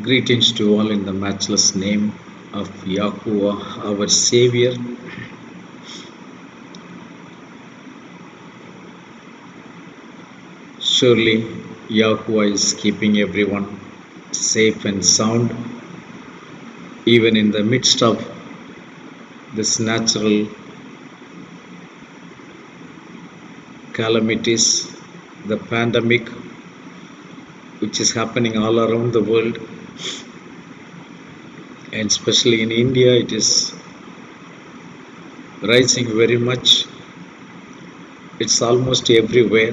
Greetings to all in the matchless name of Yahuwah, our Savior. Surely, Yahuwah is keeping everyone safe and sound, even in the midst of this natural calamities, the pandemic, which is happening all around the world, and especially in India, it is rising very much. It's almost everywhere.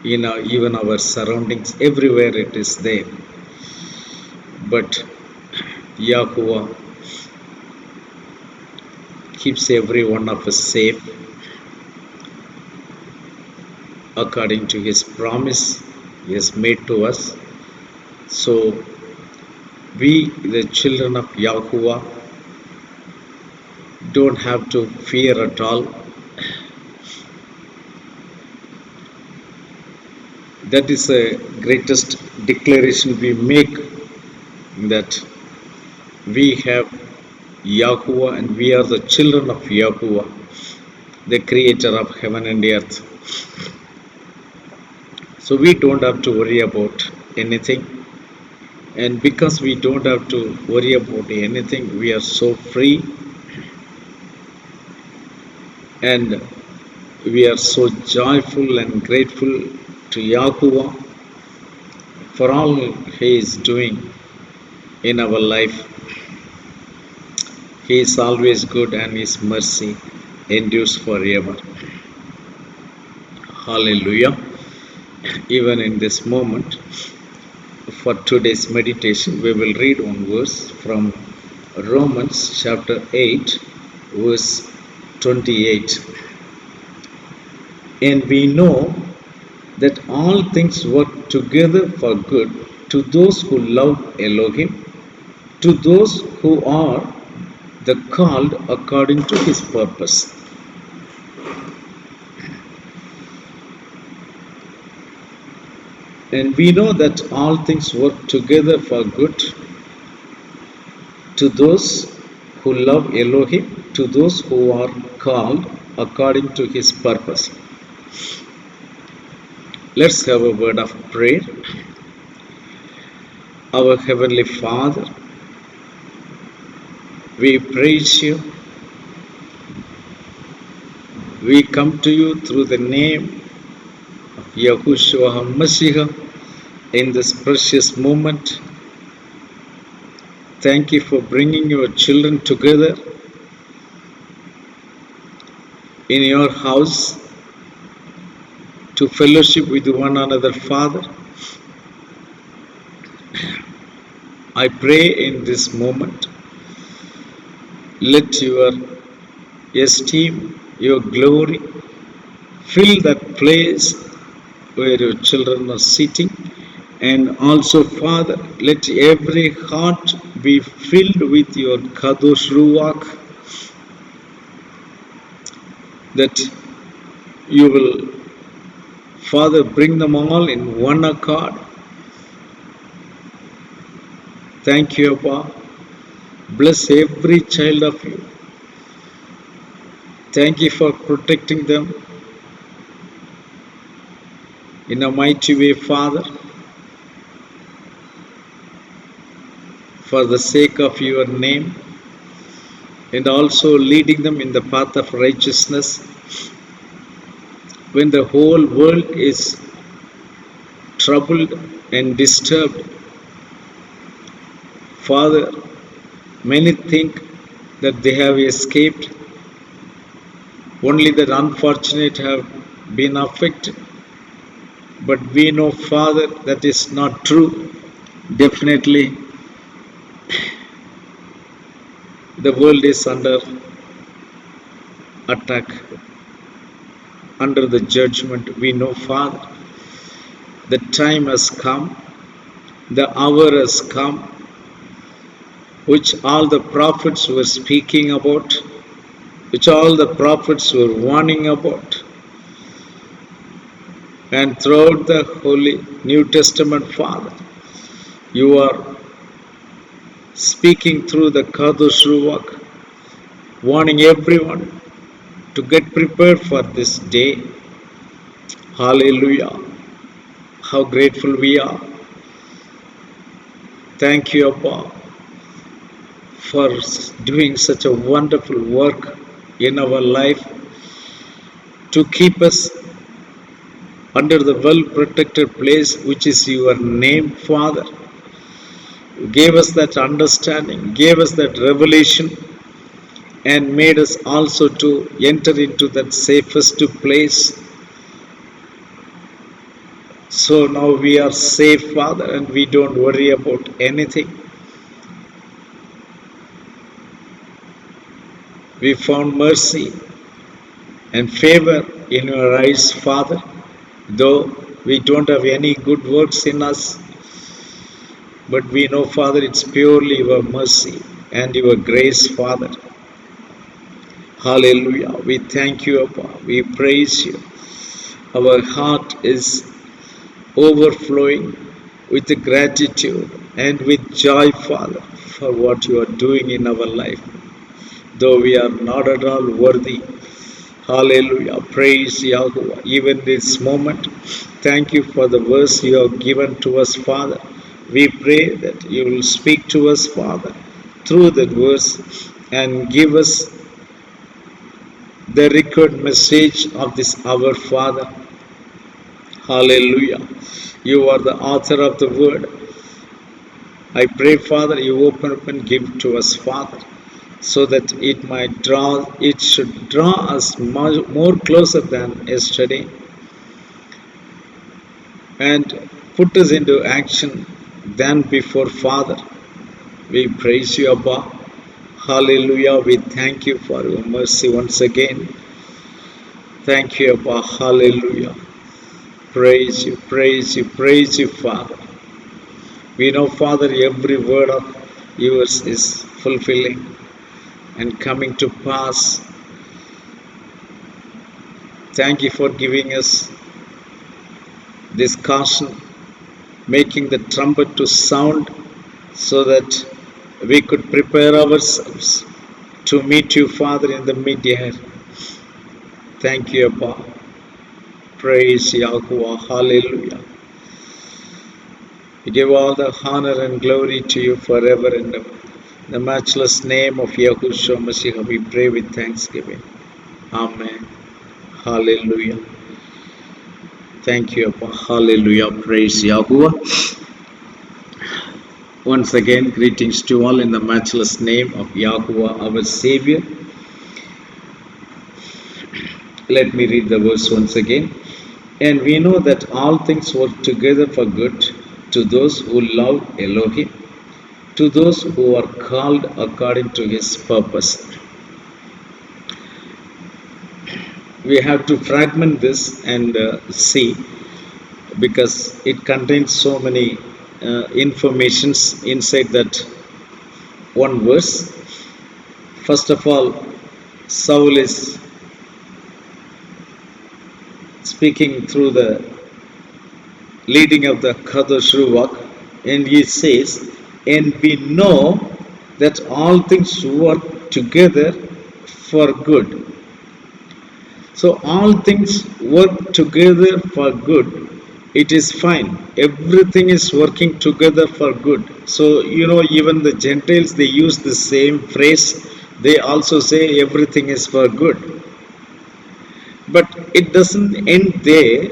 Even our surroundings, everywhere it is there. But Yahuwah keeps every one of us safe according to His promise He has made to us. So we, the children of Yahuwah, don't have to fear at all. That is the greatest declaration we make, that we have Yahuwah and we are the children of Yahuwah, the creator of heaven and earth. So we don't have to worry about anything. And because we don't have to worry about anything, we are so free and we are so joyful and grateful to Yahuwah for all He is doing in our life. He is always good and His mercy endures forever. Hallelujah. Even in this moment, for today's meditation, we will read one verse from Romans chapter 8, verse 28. And we know that all things work together for good to those who love Elohim, to those who are the called according to His purpose. And we know that all things work together for good to those who love Elohim, to those who are called according to His purpose. Let's have a word of prayer. Our Heavenly Father, we praise You. We come to You through the name of Yahushua HaMashiach in this precious moment. Thank You for bringing Your children together in Your house to fellowship with one another, Father. I pray in this moment, let Your esteem, Your glory fill that place where Your children are sitting. And also, Father, let every heart be filled with Your Kadosh Ruach, that You will, Father, bring them all in one accord. Thank You, Abba. Bless every child of You. Thank You for protecting them in a mighty way, Father, for the sake of Your name, and also leading them in the path of righteousness when the whole world is troubled and disturbed. Father, many think that they have escaped, only the unfortunate have been affected. But we know, Father, that is not true. Definitely, the world is under attack, under the judgment. We know, Father, the time has come, the hour has come, which all the prophets were speaking about, which all the prophets were warning about. And throughout the Holy New Testament, Father, You are speaking through the Kadosh Ruach, warning everyone to get prepared for this day. Hallelujah. How grateful we are. Thank you, Abba, for doing such a wonderful work in our life to keep us under the well protected place which is your name, Father. You gave us that understanding, gave us that revelation, and made us also to enter into that safest place. So now we are safe, Father, and we don't worry about anything. We found mercy and favor in your eyes, Father, though we don't have any good works in us, but we know, Father, it's purely your mercy and your grace, Father. Hallelujah. We thank you, Abba. We praise you. Our heart is overflowing with gratitude and with joy, Father, for what you are doing in our life, though we are not at all worthy. Hallelujah. Praise Yahweh. Even this moment, thank you for the verse you have given to us, Father. We pray that you will speak to us, Father, through that verse and give us the record message of this our Father. Hallelujah. You are the author of the word. I pray, Father, you open up and give to us, Father, so that it should draw us more closer than yesterday and put us into action than before, Father. We praise you, Abba. Hallelujah. We thank you for your mercy once again. Thank you, Abba. Hallelujah. Praise you, praise you, praise you, Father. We know, Father, every word of yours is fulfilling and coming to pass. Thank you for giving us this caution, making the trumpet to sound so that we could prepare ourselves to meet you, Father, in the mid-air. Thank you, Abba. Praise Yahweh. Hallelujah. We give all the honor and glory to you forever and ever. In the matchless name of Yahushua Mashiach, we pray with thanksgiving. Amen. Hallelujah. Thank you, Abba. Hallelujah. Praise Yahuwah. Once again, greetings to all in the matchless name of Yahuwah, our Savior. Let me read the verse once again. And we know that all things work together for good to those who love Elohim, to those who are called according to his purpose. We have to fragment this and see, because it contains so many informations inside that one verse. First of all, Saul is speaking through the leading of the Kadosh Ruach, and he says, and we know that all things work together for good. So all things work together for good. It is fine. Everything is working together for good. So, even the Gentiles, they use the same phrase. They also say everything is for good. But it doesn't end there.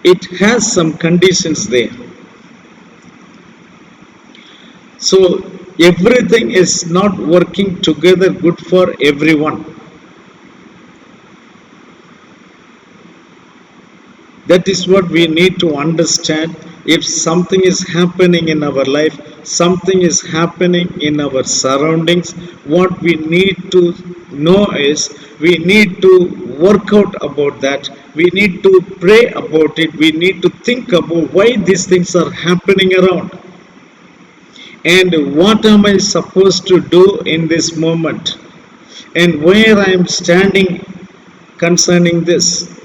It has some conditions there. So everything is not working together good for everyone. That is what we need to understand. If something is happening in our life, something is happening in our surroundings, what we need to know is we need to work out about that. We need to pray about it. We need to think about why these things are happening around. And what am I supposed to do in this moment? And where I am standing concerning this.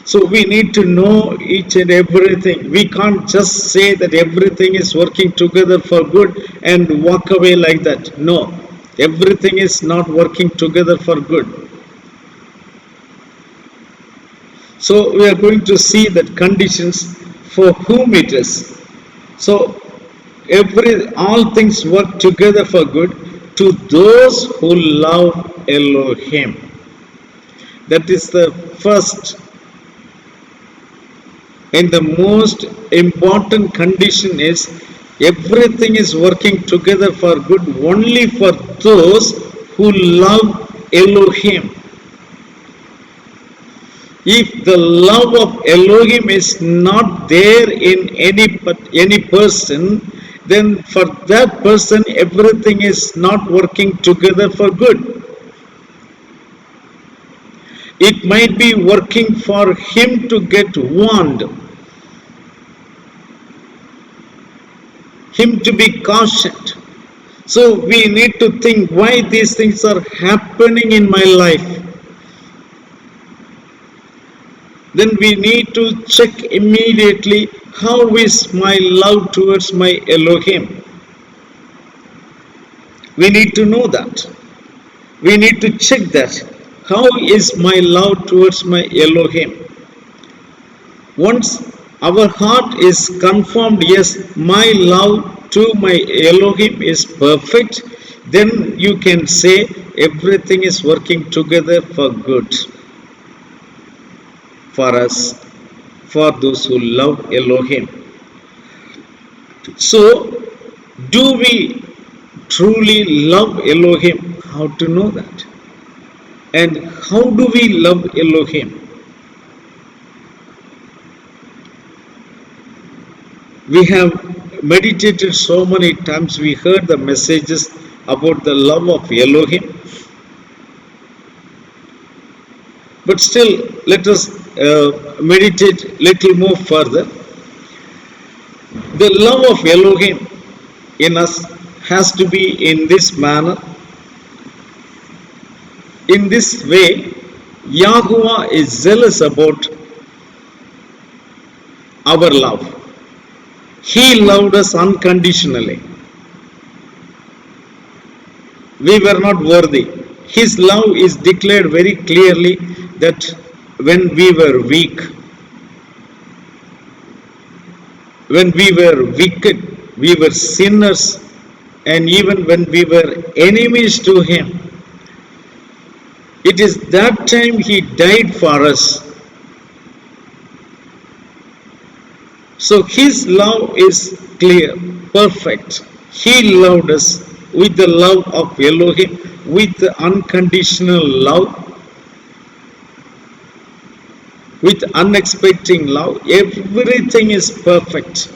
So we need to know each and everything. We can't just say that everything is working together for good and walk away like that. No, everything is not working together for good. So we are going to see that conditions for whom it is. So all things work together for good to those who love Elohim. That is the first and the most important condition is everything is working together for good only for those who love Elohim. If the love of Elohim is not there in any person, then for that person everything is not working together for good. It might be working for him to get warned, him to be cautioned. So we need to think why these things are happening in my life. Then we need to check immediately how is my love towards my Elohim. We need to know that. We need to check that. How is my love towards my Elohim? Once our heart is confirmed, yes, my love to my Elohim is perfect, then you can say everything is working together for good for us, for those who love Elohim. So, do we truly love Elohim? How to know that? And how do we love Elohim? We have meditated so many times, we heard the messages about the love of Elohim. But still, let us meditate little more further. The love of Elohim in us has to be in this manner. In this way, Yahuwah is zealous about our love. He loved us unconditionally. We were not worthy. His love is declared very clearly that when we were weak, when we were wicked, we were sinners, and even when we were enemies to Him, it is that time He died for us. So His love is clear, perfect. He loved us with the love of Elohim, with the unconditional love, with unexpected love. Everything is perfect.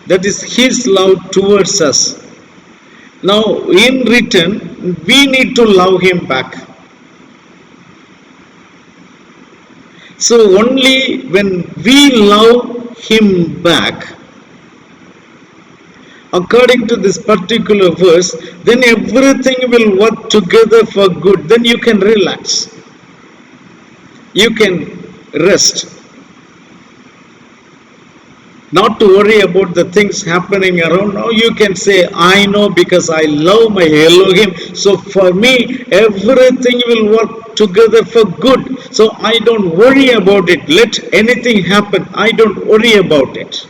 That is His love towards us. Now, in return, we need to love Him back. So, only when we love Him back, according to this particular verse, then everything will work together for good. Then you can relax. You can rest. Not to worry about the things happening around. Now you can say, I know because I love my Elohim. So for me, everything will work together for good. So I don't worry about it. Let anything happen. I don't worry about it.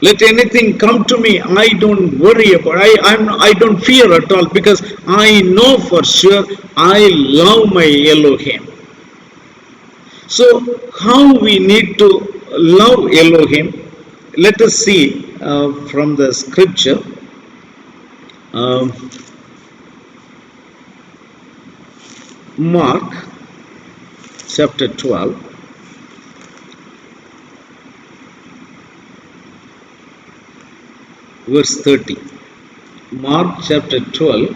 Let anything come to me, I don't worry about it. I don't fear at all because I know for sure I love my Elohim. So how we need to love Elohim? Let us see from the scripture. Mark chapter 12. Verse 30. Mark chapter 12,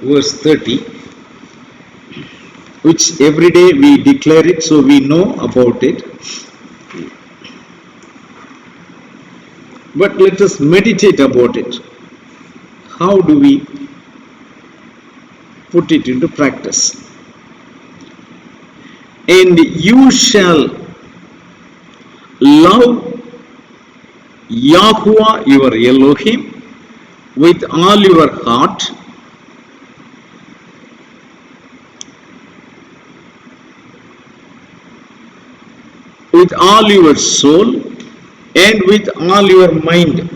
verse 30, which every day we declare it, so we know about it. But let us meditate about it. How do we put it into practice. And you shall love Yahuwah your Elohim with all your heart, with all your soul, and with all your mind.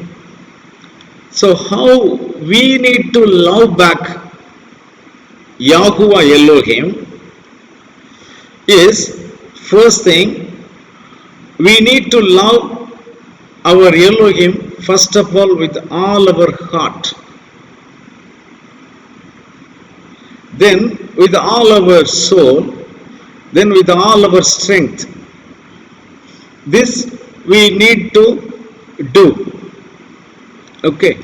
So how we need to love back Yahuwah Elohim is, first thing, we need to love our Elohim first of all with all our heart, then with all our soul, then with all our strength. This we need to do. Okay,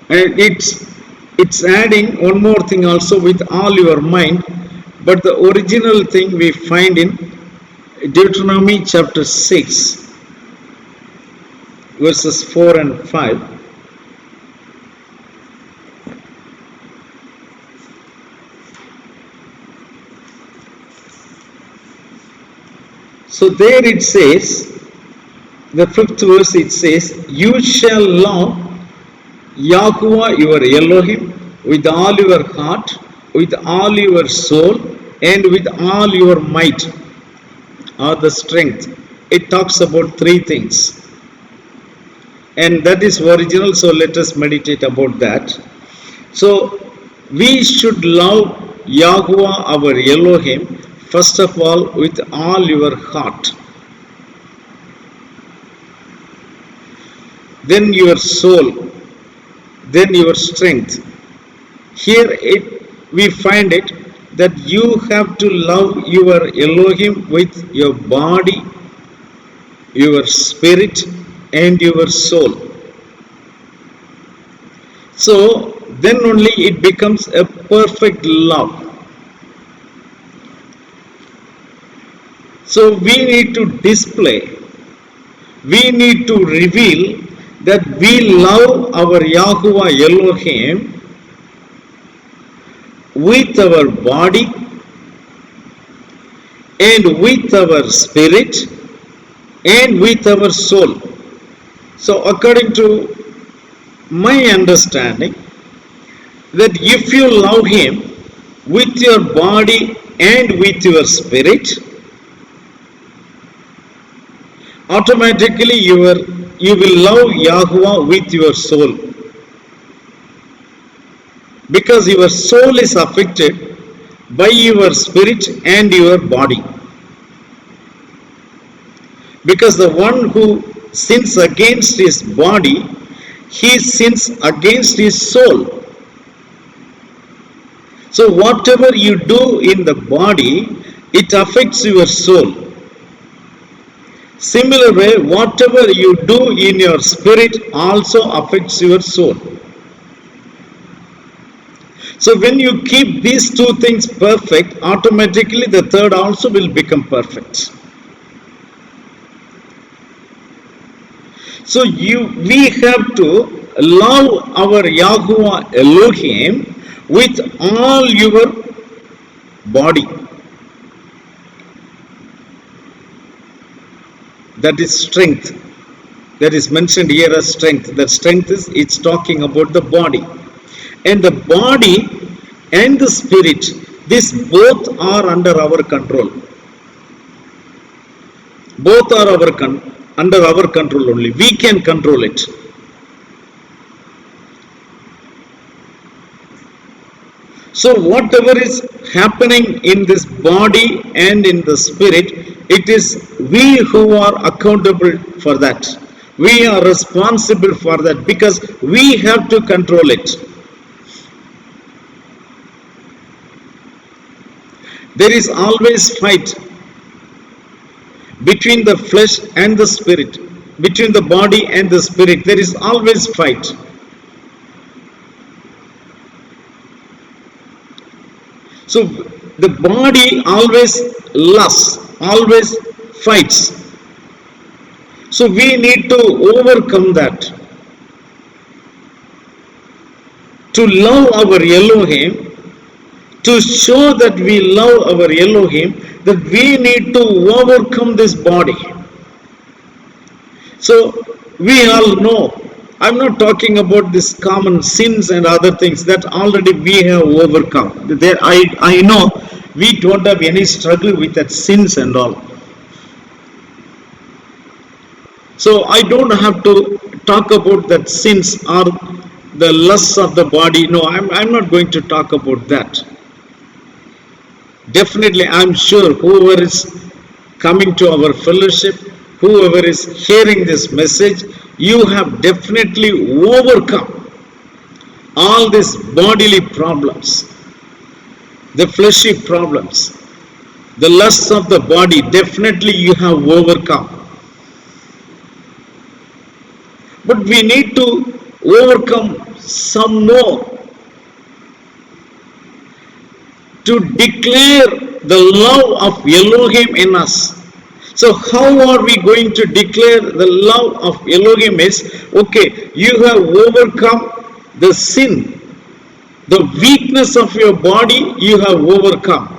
and it's adding one more thing also, with all your mind, but the original thing we find in Deuteronomy chapter 6 verses 4 and 5. So there it says, the 5th verse, it says, you shall love Yahuwah your Elohim with all your heart, with all your soul, and with all your might, or the strength. It talks about three things, and that is original, so let us meditate about that. So we should love Yahuwah our Elohim first of all with all your heart, then your soul, then your strength. Here we find it that you have to love your Elohim with your body, your spirit, and your soul. So then only it becomes a perfect love. So we need to display, we need to reveal that we love our Yahuwah Elohim with our body and with our spirit and with our soul. So according to my understanding, that if you love Him with your body and with your spirit, automatically you will love Yahuwah with your soul, because your soul is affected by your spirit and your body. Because the one who sins against his body, he sins against his soul. So whatever you do in the body, it affects your soul. Similar way, whatever you do in your spirit also affects your soul. So when you keep these two things perfect, automatically the third also will become perfect. So we have to love our Yahuwah Elohim with all your body. That is strength. That is mentioned here as strength. That strength is, it's talking about the body. And the body and the spirit, these both are under our control. Both are under our control only. We can control it. So whatever is happening in this body and in the spirit, it is we who are accountable for that. We are responsible for that, because we have to control it. There is always fight between the flesh and the spirit, between the body and the spirit. There is always fight. So the body always lusts, always fights. So we need to overcome that. To love our Elohim to show that we love our Elohim, that we need to overcome this body. So we all know, I'm not talking about this common sins and other things that already we have overcome. There, I know we don't have any struggle with that sins and all. So I don't have to talk about that sins or the lusts of the body. No, I'm not going to talk about that. Definitely, I'm sure whoever is coming to our fellowship, whoever is hearing this message, you have definitely overcome all these bodily problems, the fleshy problems, the lusts of the body. Definitely you have overcome. But we need to overcome some more to declare the love of Elohim in us. So how are we going to declare the love of Elohim is, okay, you have overcome the sin, the weakness of your body you have overcome.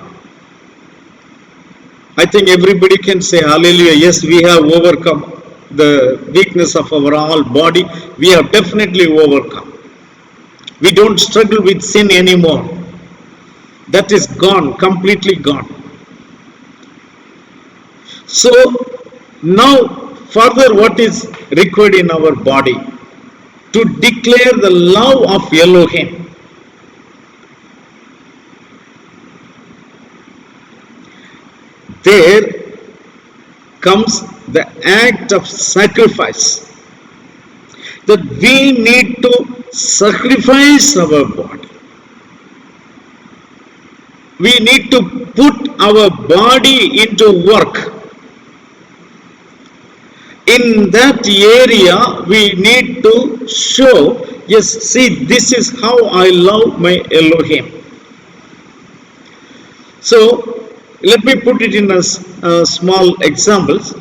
I think everybody can say hallelujah, yes, we have overcome the weakness of our whole body. We have definitely overcome. We don't struggle with sin anymore. That is gone, completely gone. So now further what is required in our body? To declare the love of Elohim. There comes the act of sacrifice. That we need to sacrifice our body. We need to put our body into work. In that area, we need to show, yes, see, this is how I love my Elohim. So, let me put it in a small examples.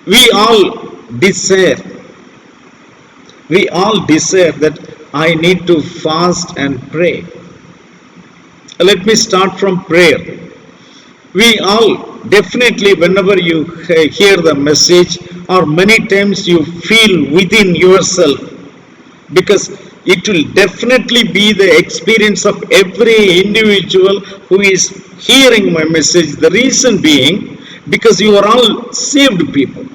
We all desire that I need to fast and pray. Let me start from prayer. We all definitely, whenever you hear the message, or many times you feel within yourself, because it will definitely be the experience of every individual who is hearing my message. The reason being, because you are all saved people.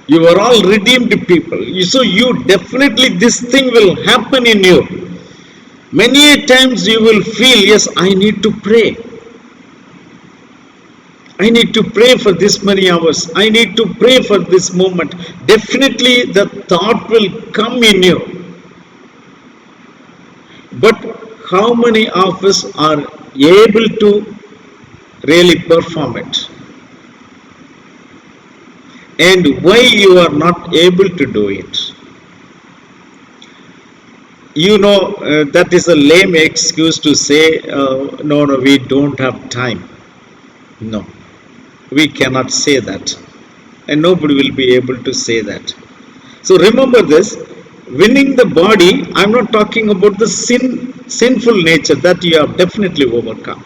You are all redeemed people. So you definitely, this thing will happen in you. Many times you will feel, yes, I need to pray. I need to pray for this many hours. I need to pray for this moment. Definitely the thought will come in you. But how many of us are able to really perform it? And why you are not able to do it? You know, that is a lame excuse to say, no, we don't have time. No, we cannot say that. And nobody will be able to say that. So remember this, winning the body, I'm not talking about the sinful nature that you have definitely overcome.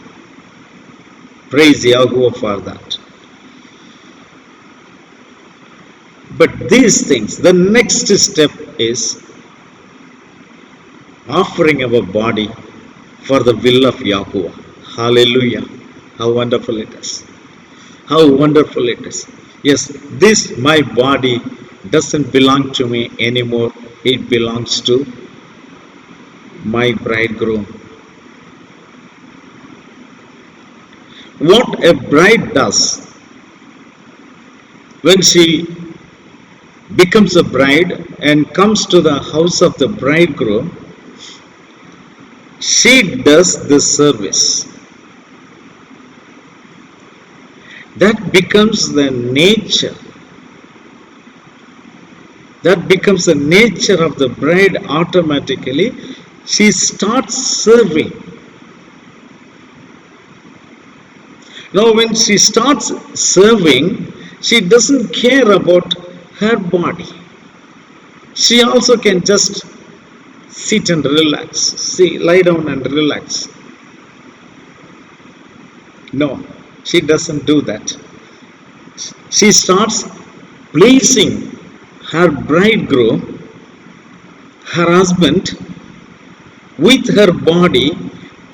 Praise Yahweh for that. But these things, the next step is offering our body for the will of Yahweh. Hallelujah. How wonderful it is. How wonderful it is. Yes, this my body doesn't belong to me anymore. It belongs to my bridegroom. What a bride does when she becomes a bride and comes to the house of the bridegroom, she does the service. That becomes the nature. That becomes the nature of the bride automatically. She starts serving. Now when she starts serving, she doesn't care about her body. She also can just sit and relax. See, lie down and relax. No, she doesn't do that. She starts placing her bridegroom, her husband, with her body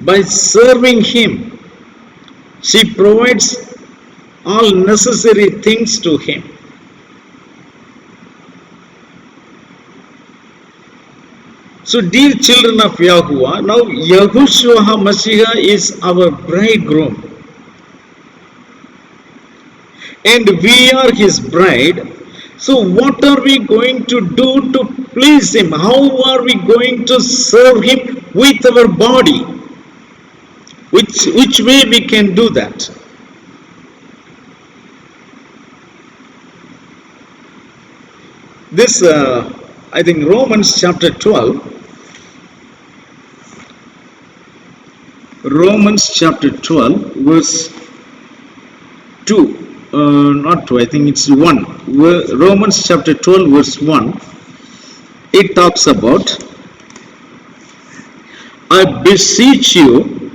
by serving him. She provides all necessary things to him. So, dear children of Yahuwah, now Yahushua HaMashiach is our bridegroom, and we are his bride. So, what are we going to do to please him? How are we going to serve him with our body? Which way we can do that? This, I think, Romans chapter 12. Romans chapter 12, verse 2. Not 2, I think it's 1. Romans chapter 12, verse 1. It talks about, I beseech you,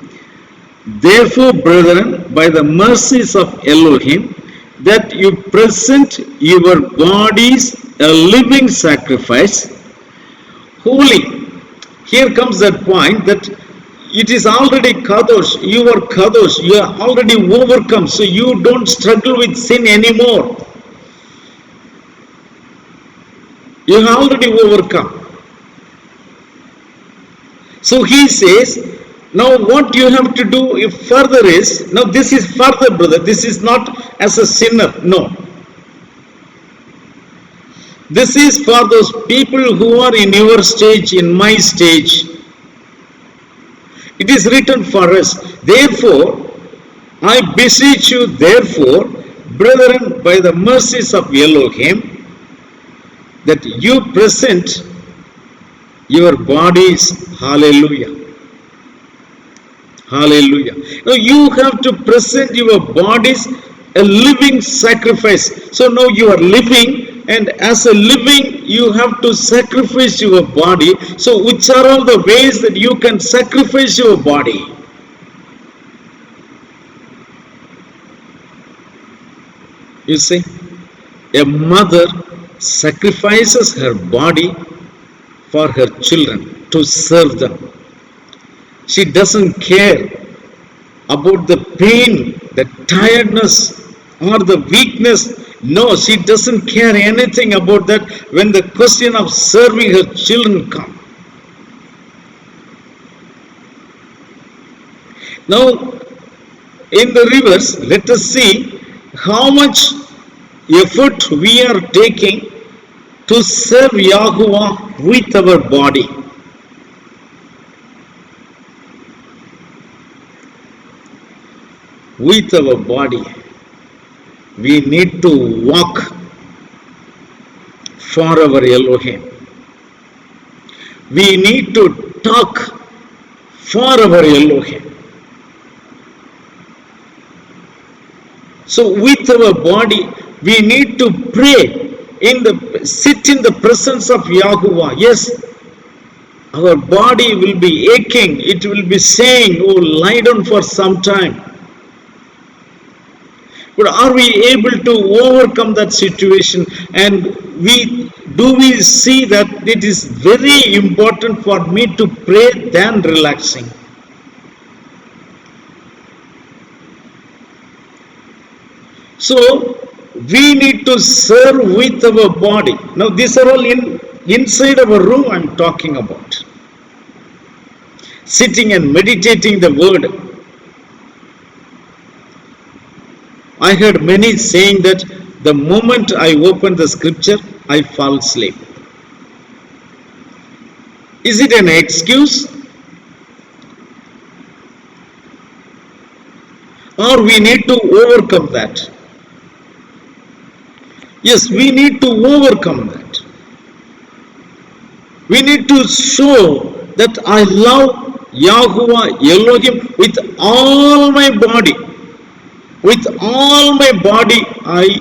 therefore, brethren, by the mercies of Elohim, that you present your bodies a living sacrifice, holy. Here comes that point that it is already kadosh, you are kadosh, you are already overcome, so you don't struggle with sin anymore. You have already overcome. So he says, now what you have to do further is, now this is further, brother, this is not as a sinner, no. This is for those people who are in your stage, in my stage. It is written for us. Therefore, I beseech you, therefore, brethren, by the mercies of Elohim, that you present your bodies. Hallelujah. Hallelujah. Now you have to present your bodies a living sacrifice. So now you are living, and as a living, you have to sacrifice your body. So which are all the ways that you can sacrifice your body? You see, a mother sacrifices her body for her children to serve them. She doesn't care about the pain, the tiredness, or the weakness. No, she doesn't care anything about that when the question of serving her children comes. Now, in the reverse, let us see how much effort we are taking to serve Yahuwah with our body. With our body, we need to walk for our Elohim. We need to talk for our Elohim. So with our body, we need to pray, sit in the presence of Yahuwah. Yes, our body will be aching. It will be saying, oh, lie down for some time. But are we able to overcome that situation? And do we see that it is very important for me to pray than relaxing? So we need to serve with our body. Now these are all inside our room I'm talking about. Sitting and meditating the word. I heard many saying that the moment I open the scripture, I fall asleep. Is it an excuse? Or we need to overcome that? Yes, we need to overcome that. We need to show that I love Yahuwah Elohim with all my body. With all my body, I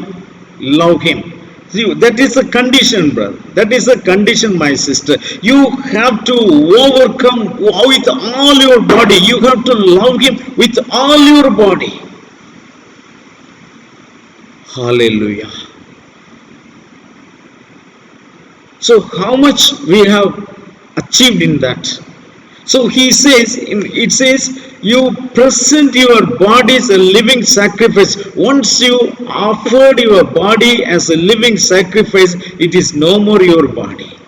love him. See, that is a condition, brother. That is a condition, my sister. You have to overcome with all your body. You have to love Him with all your body. Hallelujah. So, how much we have achieved in that? So he says, it says, you present your body as a living sacrifice. Once you offered your body as a living sacrifice, it is no more your body.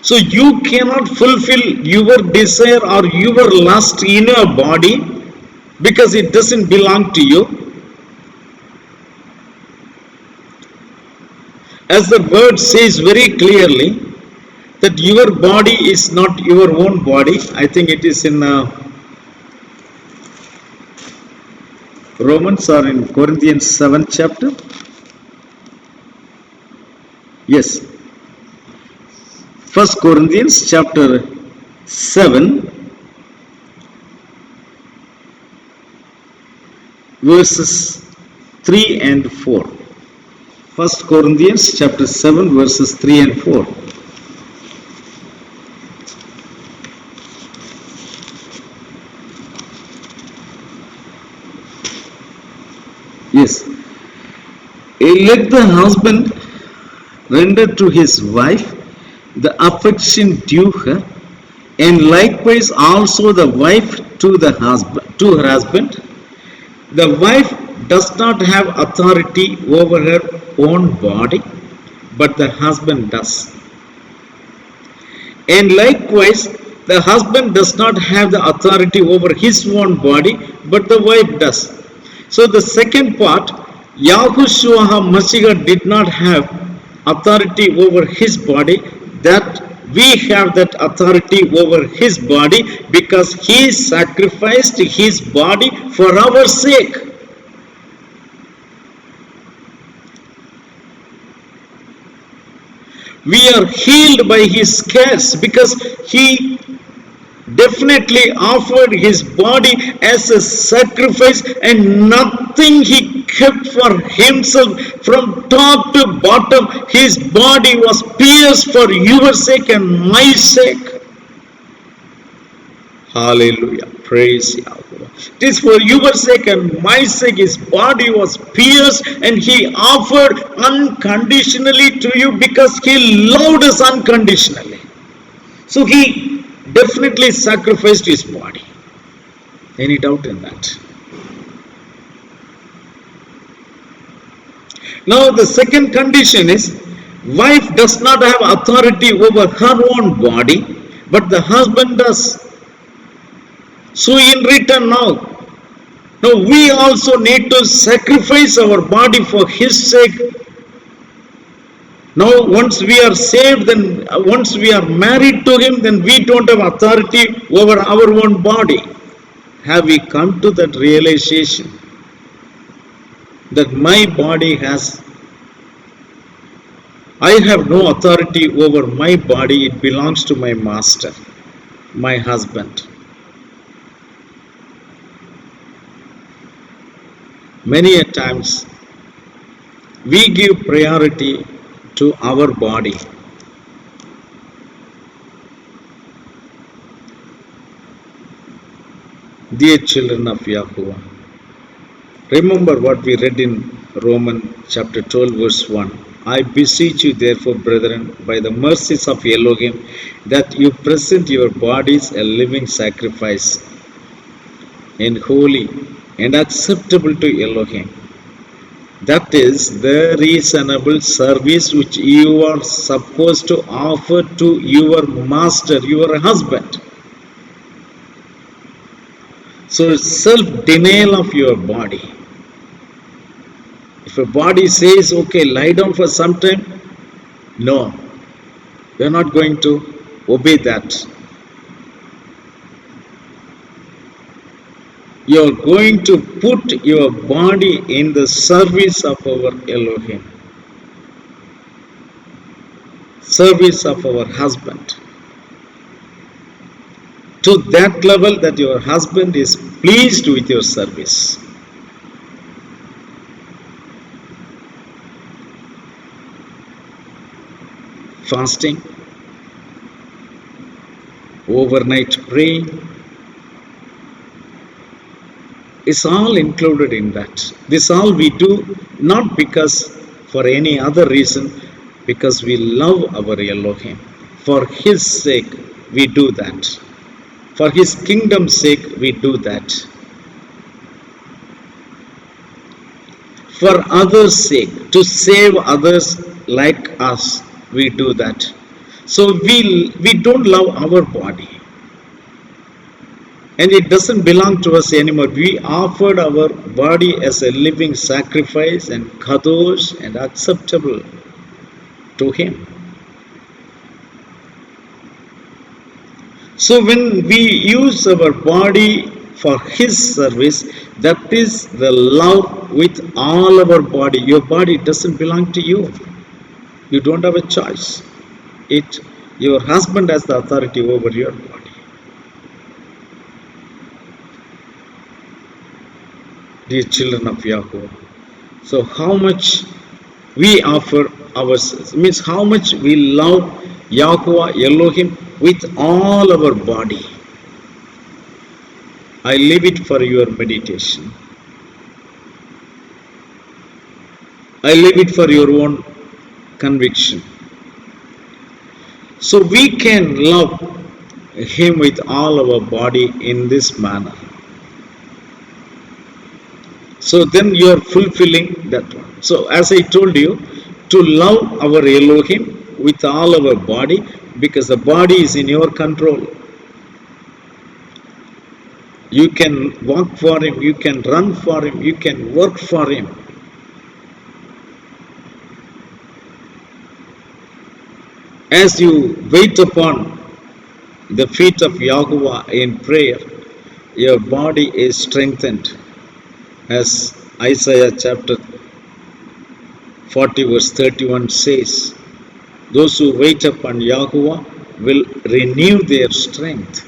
So you cannot fulfill your desire or your lust in your body because it doesn't belong to you. As the word says very clearly, that your body is not your own body. I think it is in Romans or in Corinthians 7th chapter. Yes. 1 Corinthians chapter 7 verses 3 and 4. 1 Corinthians chapter 7 verses 3 and 4. Yes. Let the husband render to his wife the affection due her, and likewise also the wife to her husband. The wife does not have authority over her own body, but the husband does. And likewise, the husband does not have the authority over his own body, but the wife does. So the second part, Yahushua HaMashiach did not have authority over his body, that we have that authority over his body because he sacrificed his body for our sake. We are healed by his scars because he definitely offered his body as a sacrifice, and nothing he kept for himself. From top to bottom, his body was pierced for your sake and my sake. Hallelujah. Praise Yahweh. It is for your sake and my sake his body was pierced, and he offered unconditionally to you because he loved us unconditionally. So he definitely sacrificed his body. Any doubt in that? Now the second condition is, wife does not have authority over her own body, but the husband does. So in return now we also need to sacrifice our body for his sake. Now once we are saved, then once we are married to him, then we don't have authority over our own body. Have we come to that realization that my body I have no authority over my body, it belongs to my master, my husband. Many a times we give priority to our body. Dear children of Yahuwah, remember what we read in Romans chapter 12 verse 1. I beseech you therefore, brethren, by the mercies of Elohim, that you present your bodies a living sacrifice, and holy and acceptable to Elohim. That is the reasonable service which you are supposed to offer to your master, your husband. So self-denial of your body. If a body says, okay, lie down for some time, no, we are not going to obey that. You are going to put your body in the service of our Elohim, service of our husband, to that level that your husband is pleased with your service. fasting, overnight praying, is all included in that. This all we do not because for any other reason, because we love our Elohim. For His sake we do that. For His kingdom's sake we do that. For others' sake, to save others like us, we do that. So we don't love our body. And it doesn't belong to us anymore. We offered our body as a living sacrifice and kadosh and acceptable to Him. So when we use our body for His service, that is the love with all our body. Your body doesn't belong to you. You don't have a choice. Your husband has the authority over your body. Dear children of Yahweh, so how much we offer ourselves, means how much we love Yahweh Elohim with all our body. I leave it for your meditation. I leave it for your own conviction. So we can love Him with all our body in this manner. So then you are fulfilling that one. So as I told you, to love our Elohim with all our body, because the body is in your control. You can walk for Him, you can run for Him, you can work for Him. As you wait upon the feet of Yahweh in prayer, your body is strengthened. As Isaiah chapter 40 verse 31 says, those who wait upon Yahweh will renew their strength.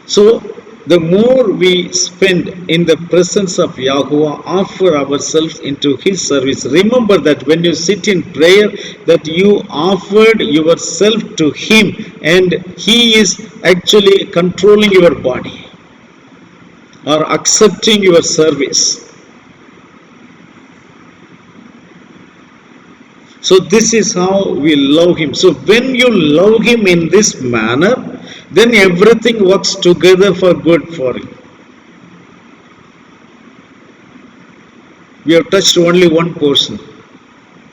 So the more we spend in the presence of Yahweh, offer ourselves into His service. Remember that when you sit in prayer, that you offered yourself to Him and He is actually controlling your body or accepting your service. So this is how we love Him. So when you love Him in this manner, then everything works together for good for you. We have touched only one portion,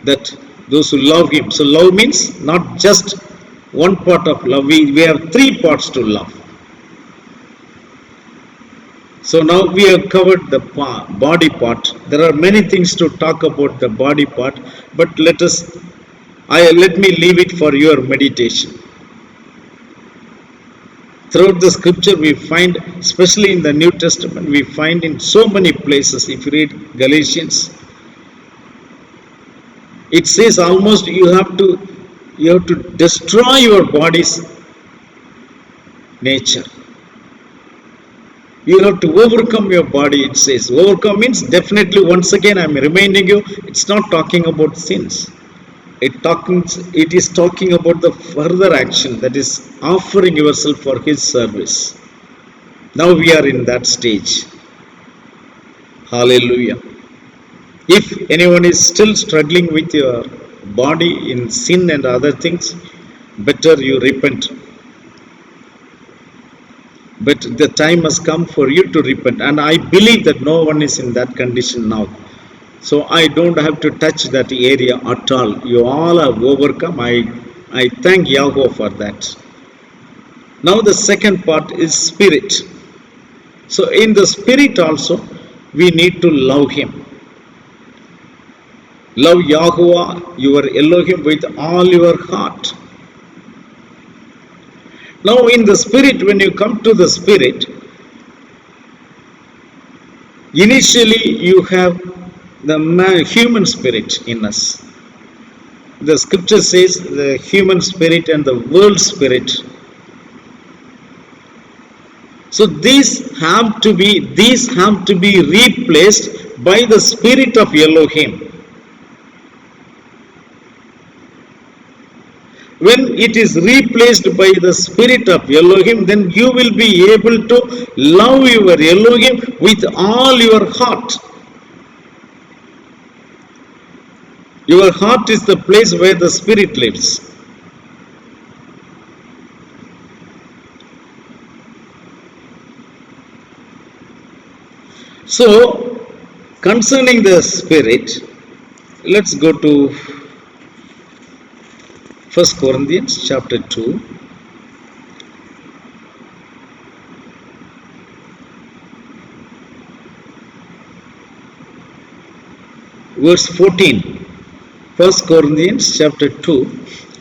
that those who love Him. So love means not just one part of love. We have three parts to love. So now we have covered the body part. There are many things to talk about the body part, but let me leave it for your meditation. Throughout the scripture we find, especially in the New Testament, we find in so many places. If you read Galatians, it says almost you have to destroy your body's nature. You have to overcome your body, it says. Overcome means, definitely, once again I am reminding you, it's not talking about sins. It is talking about the further action, that is offering yourself for His service. Now we are in that stage. Hallelujah. If anyone is still struggling with your body in sin and other things, better you repent. But the time has come for you to repent, and I believe that no one is in that condition now. So I don't have to touch that area at all. You all have overcome. I thank Yahweh for that. Now the second part is spirit. So in the spirit also, we need to love Him. Love Yahweh, your Elohim, with all your heart. Now in the spirit, when you come to the spirit, initially you have the human spirit in us. The scripture says the human spirit and the world spirit. So these have to be replaced by the spirit of Elohim. When it is replaced by the spirit of Elohim, then you will be able to love your Elohim with all your heart. Your heart is the place where the spirit lives. So, concerning the spirit, let's go to 1 Corinthians chapter 2. Verse 14. 1 Corinthians chapter 2,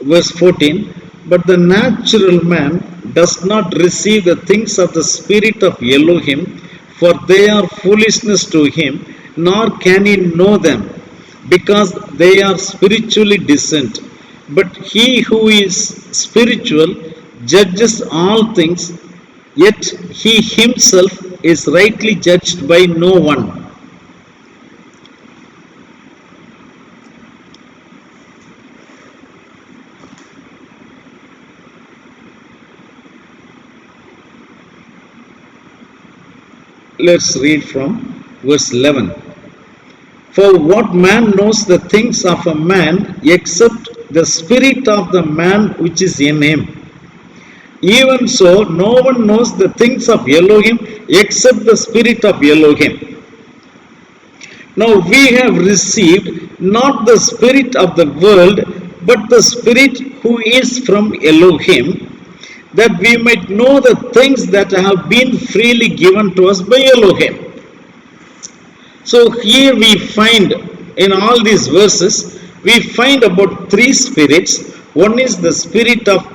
verse 14. But the natural man does not receive the things of the Spirit of Elohim, for they are foolishness to him, nor can he know them, because they are spiritually discerned. But he who is spiritual judges all things, yet he himself is rightly judged by no one. Let's read from verse 11. For what man knows the things of a man except the spirit of the man which is in him? Even so, no one knows the things of Elohim except the spirit of Elohim. Now we have received not the spirit of the world, but the spirit who is from Elohim, that we might know the things that have been freely given to us by Elohim. So here we find, in all these verses, we find about three spirits. One is the spirit of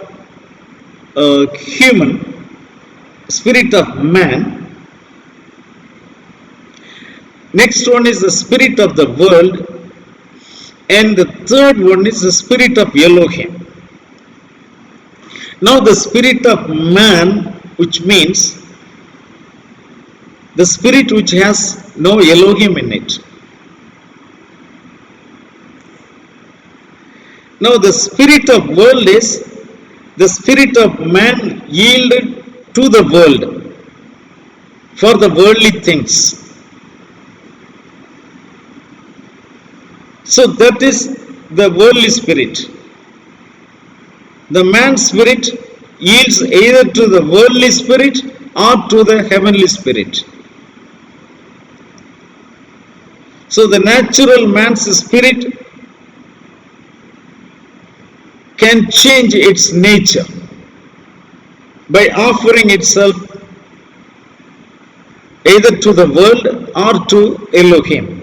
human, spirit of man. Next one is the spirit of the world. And the third one is the spirit of Elohim. Now the spirit of man, which means the spirit which has no Elohim in it. Now the spirit of world is the spirit of man yielded to the world for the worldly things. So that is the worldly spirit. The man's spirit yields either to the worldly spirit or to the heavenly spirit. So the natural man's spirit can change its nature by offering itself either to the world or to Elohim.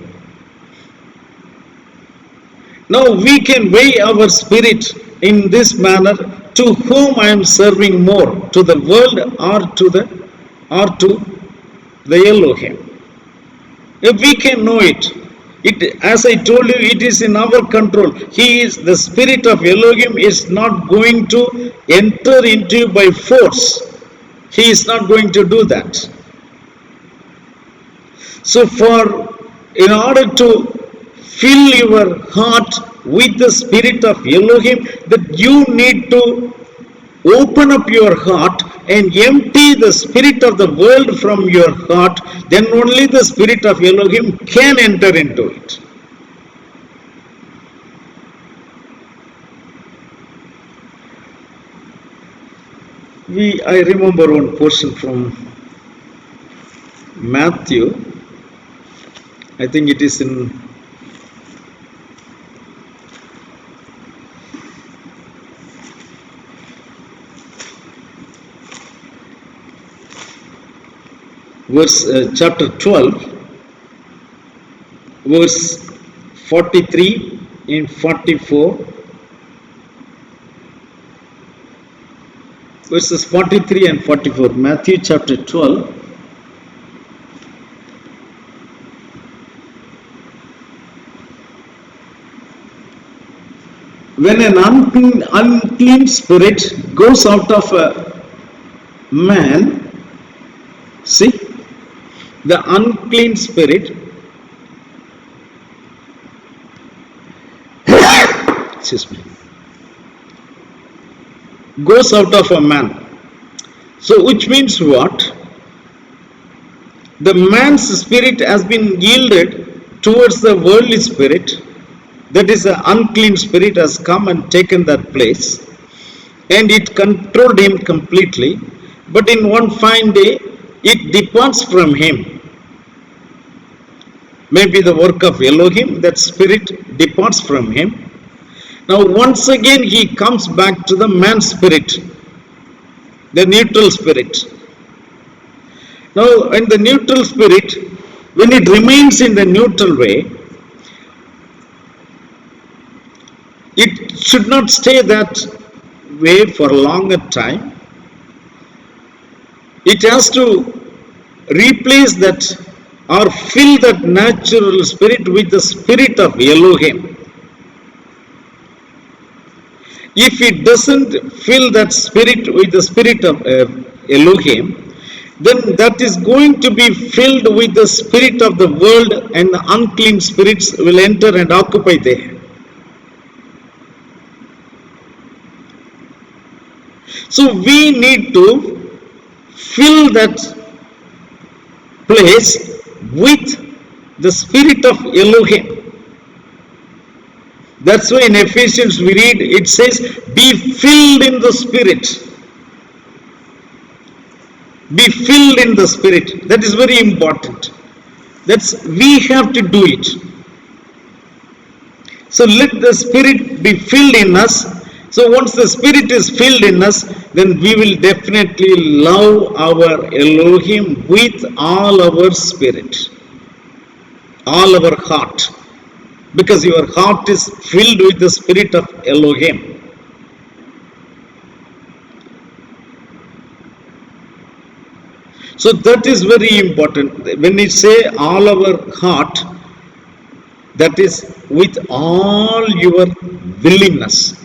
Now we can weigh our spirit in this manner: to whom I am serving more, to the world or to the Elohim. If we can know it, as I told you, it is in our control. He is the spirit of Elohim is not going to enter into you by force. He is not going to do that. So in order to fill your heart with the spirit of Elohim, that you need to open up your heart and empty the spirit of the world from your heart. Then only the spirit of Elohim can enter into it. I remember one portion from Matthew. I think it is in chapter 12, verse 43 and 44. Verses 43 and 44. Matthew chapter 12. When an unclean spirit goes out of a man, see, the unclean spirit, excuse me, goes out of a man. So which means what? The man's spirit has been yielded towards the worldly spirit. That is, the unclean spirit has come and taken that place, and it controlled him completely. But in one fine day, it departs from him. Maybe the work of Elohim, that spirit departs from him. Now once again he comes back to the man spirit, the neutral spirit. Now in the neutral spirit, when it remains in the neutral way, it should not stay that way for a longer time. It has to replace that or fill that natural spirit with the spirit of Elohim. If it doesn't fill that spirit with the spirit of Elohim, then that is going to be filled with the spirit of the world, and the unclean spirits will enter and occupy there. So we need to fill that place with the spirit of Elohim. That's why in Ephesians we read, it says, be filled in the spirit. Be filled in the spirit. That is very important. We have to do it. So let the spirit be filled in us. So once the spirit is filled in us, then we will definitely love our Elohim with all our spirit, all our heart, because your heart is filled with the spirit of Elohim. So that is very important. When we say all our heart, that is with all your willingness.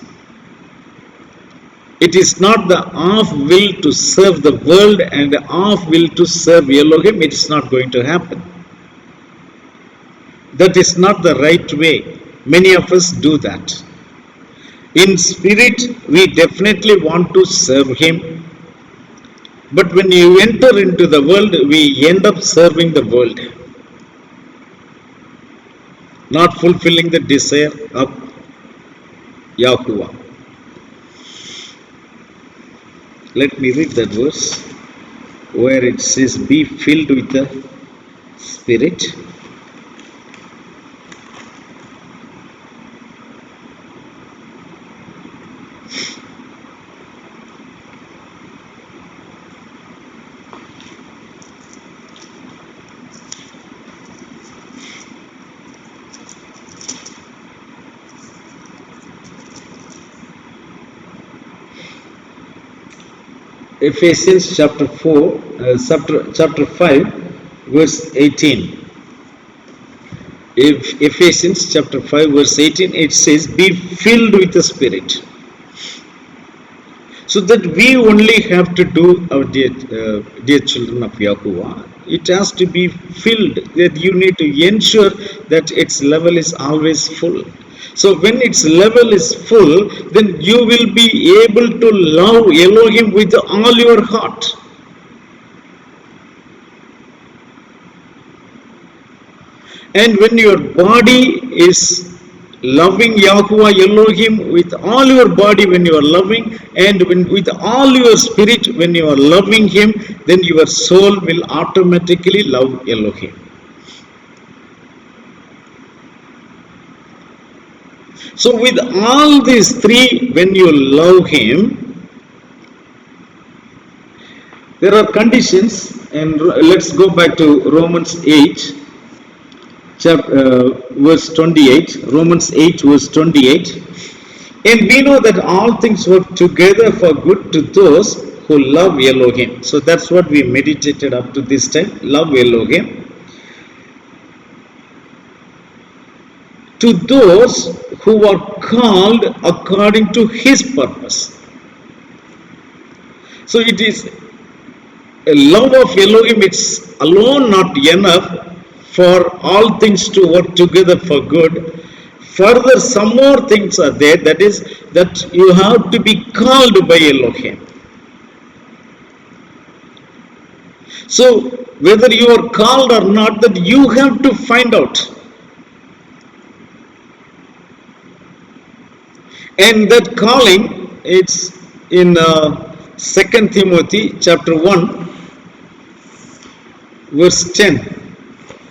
It is not the half will to serve the world and the half will to serve Elohim. It is not going to happen. That is not the right way. Many of us do that. In spirit, we definitely want to serve Him. But when you enter into the world, we end up serving the world, not fulfilling the desire of Yahuwah. Let me read that verse where it says, be filled with the Spirit. Ephesians chapter 5 verse 18. If Ephesians chapter 5 verse 18, it says, be filled with the Spirit. So that we only have to do, our dear children of Yahuwah, it has to be filled, that you need to ensure that its level is always full. So when its level is full, then you will be able to love Elohim with all your heart. And when your body is loving Yahuwah Elohim with all your body, when you are loving, and with all your spirit, when you are loving Him, then your soul will automatically love Elohim. So with all these three, when you love Him, there are conditions, and let's go back to Romans 8, verse 28, Romans 8 verse 28. And we know that all things work together for good to those who love Elohim. So that's what we meditated up to this time, love Elohim. To those who are called according to His purpose. So it is a love of Elohim, it's alone not enough for all things to work together for good Further, some more things are there, that is, that you have to be called by Elohim. So, whether you are called or not, that you have to find out. And that calling, it's in 2 Timothy chapter 1, verse 10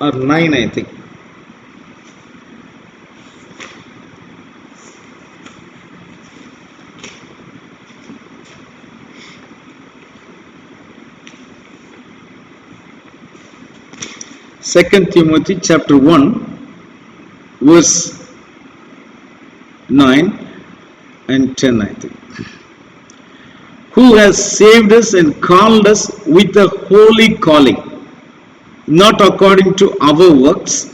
or 9, I think. Second Timothy chapter 1, verse 9 and 10, I think. Who has saved us and called us with a holy calling, not according to our works,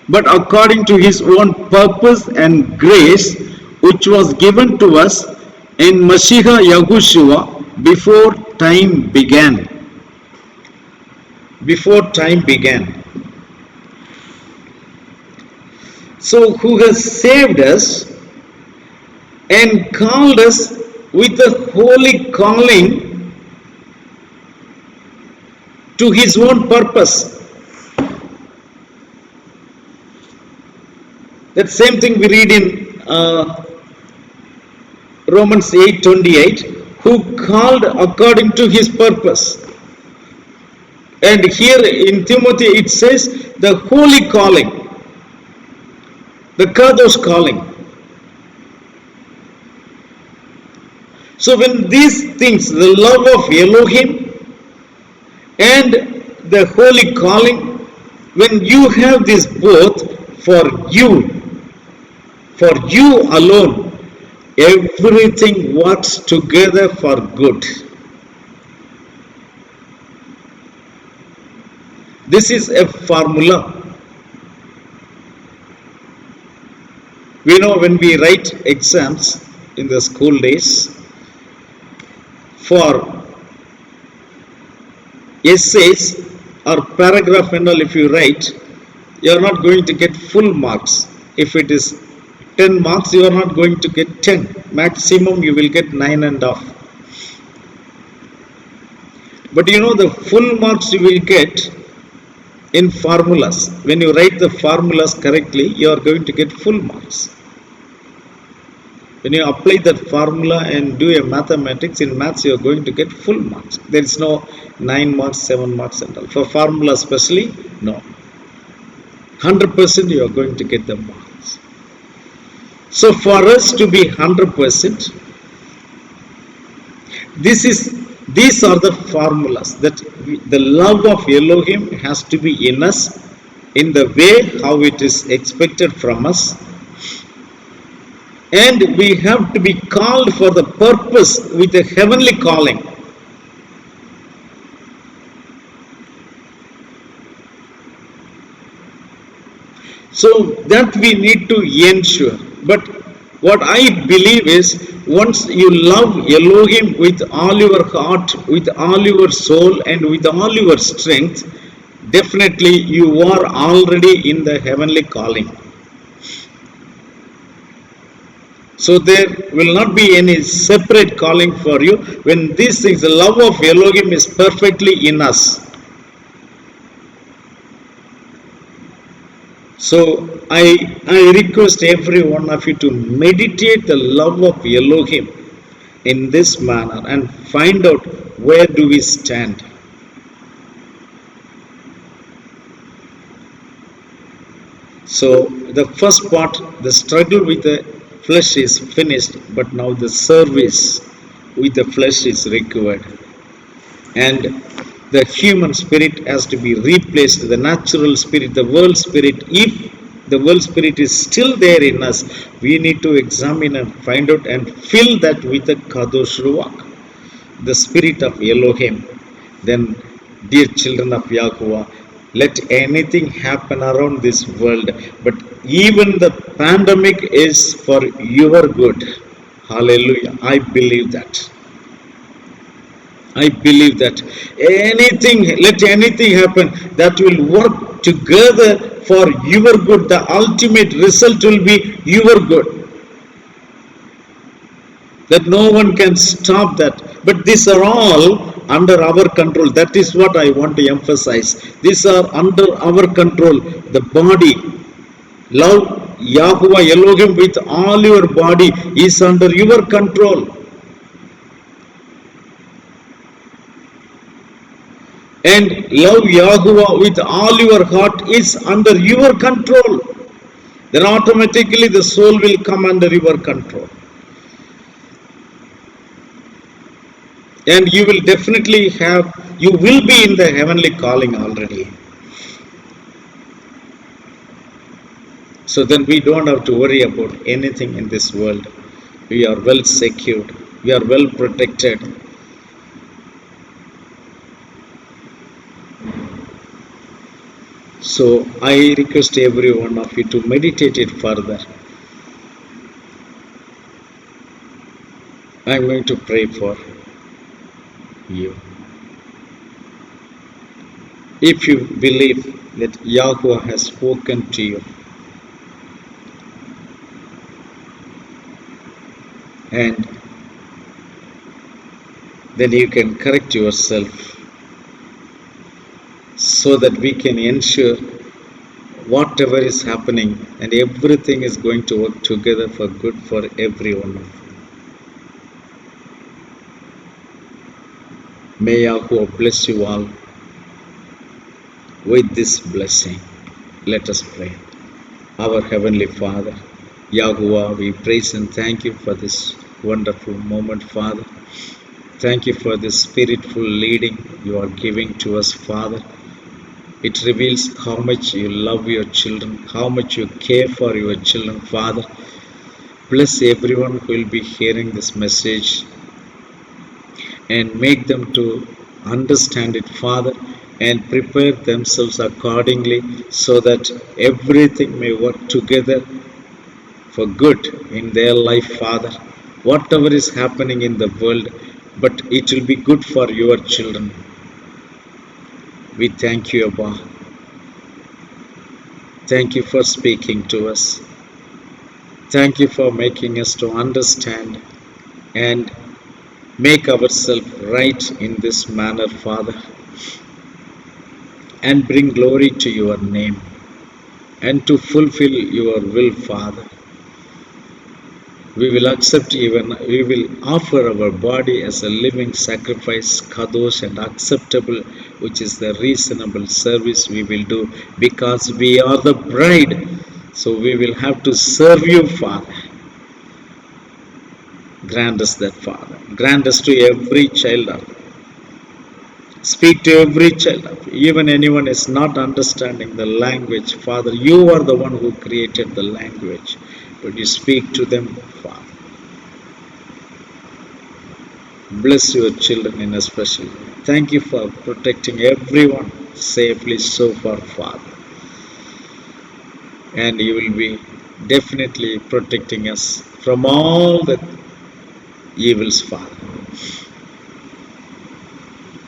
but according to his own purpose and grace, which was given to us in Mashiach Yahushua before time began. Before time began. So, who has saved us and called us with a holy calling to his own purpose. That same thing we read in Romans 8:28, who called according to his purpose. And here in Timothy it says the holy calling, the Kadosh calling. So when these things, the love of Elohim and the holy calling, when you have this both for you alone, everything works together for good. This is a formula. We know when we write exams in the school days, for essays or paragraph and all, if you write, you are not going to get full marks. If it is 10 marks, you are not going to get 10. Maximum you will get 9.5. But you know, the full marks you will get in formulas. When you write the formulas correctly, you are going to get full marks. When you apply that formula and do a mathematics, in maths you are going to get full marks. There is no 9 marks, 7 marks and all. For formula especially, no. 100% you are going to get the marks. So for us to be 100%, these are the formulas, that the love of Elohim has to be in us in the way how it is expected from us. And we have to be called for the purpose with a heavenly calling. So that we need to ensure. But what I believe is, once you love Elohim with all your heart, with all your soul and with all your strength, definitely you are already in the heavenly calling. So there will not be any separate calling for you when these things, the love of Elohim is perfectly in us. So I request every one of you to meditate the love of Elohim in this manner and find out where do we stand. So the first part, the struggle with the flesh is finished, but now the service with the flesh is required. And the human spirit has to be replaced, the natural spirit, the world spirit. If the world spirit is still there in us, we need to examine and find out and fill that with the Kadosh Ruach, the spirit of Elohim. Then, dear children of Yahuwah, let anything happen around this world, but even the pandemic is for your good. Hallelujah. I believe that. I believe that anything, let anything happen, that will work together for your good. The ultimate result will be your good. That no one can stop that. But these are all under our control. That is what I want to emphasize. These are under our control. The body, love Yahuwah Elohim with all your body is under your control. And love Yahuwah with all your heart is under your control. Then automatically the soul will come under your control. And you will definitely you will be in the heavenly calling already. So then we don't have to worry about anything in this world. We are well secured. We are well protected. So I request every one of you to meditate it further. I am going to pray for you. If you believe that Yahuwah has spoken to you, and then you can correct yourself so that we can ensure whatever is happening and everything is going to work together for good for everyone. May Yahuwah bless you all with this blessing. Let us pray. Our Heavenly Father, Yahuwah, we praise and thank you for this wonderful moment, Father. Thank you for this spiritful leading you are giving to us, Father. It reveals how much you love your children, how much you care for your children, Father. Bless everyone who will be hearing this message and make them to understand it, Father, and prepare themselves accordingly so that everything may work together for good in their life, Father. Whatever is happening in the world, but it will be good for your children. We thank you, Abba. Thank you for speaking to us. Thank you for making us to understand and make ourselves right in this manner, Father, and bring glory to your name and to fulfill your will, Father. We will we will offer our body as a living sacrifice, kadosh and acceptable, which is the reasonable service we will do because we are the bride. So we will have to serve you, Father. Grant us that, Father. Grant us to every child. Speak to every child. Even anyone is not understanding the language, Father, you are the one who created the language. But you speak to them, Father. Bless your children in a special way. Thank you for protecting everyone safely so far, Father. And you will be definitely protecting us from all the evils, Father.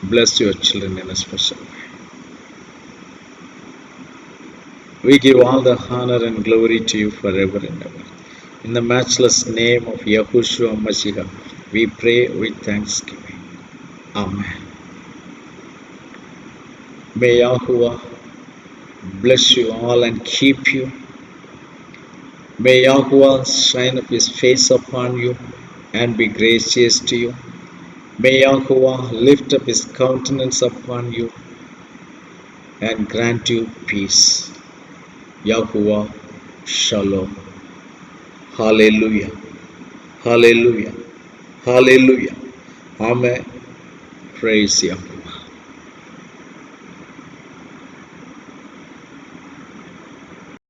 Bless your children in a special way. We give all the honor and glory to you forever and ever. In the matchless name of Yahushua Mashiach, we pray with thanksgiving. Amen. May Yahuwah bless you all and keep you. May Yahuwah shine up his face upon you and be gracious to you. May Yahuwah lift up his countenance upon you and grant you peace. Yahuwah Shalom. Hallelujah. Hallelujah. Hallelujah. Amen. Praise Yahweh.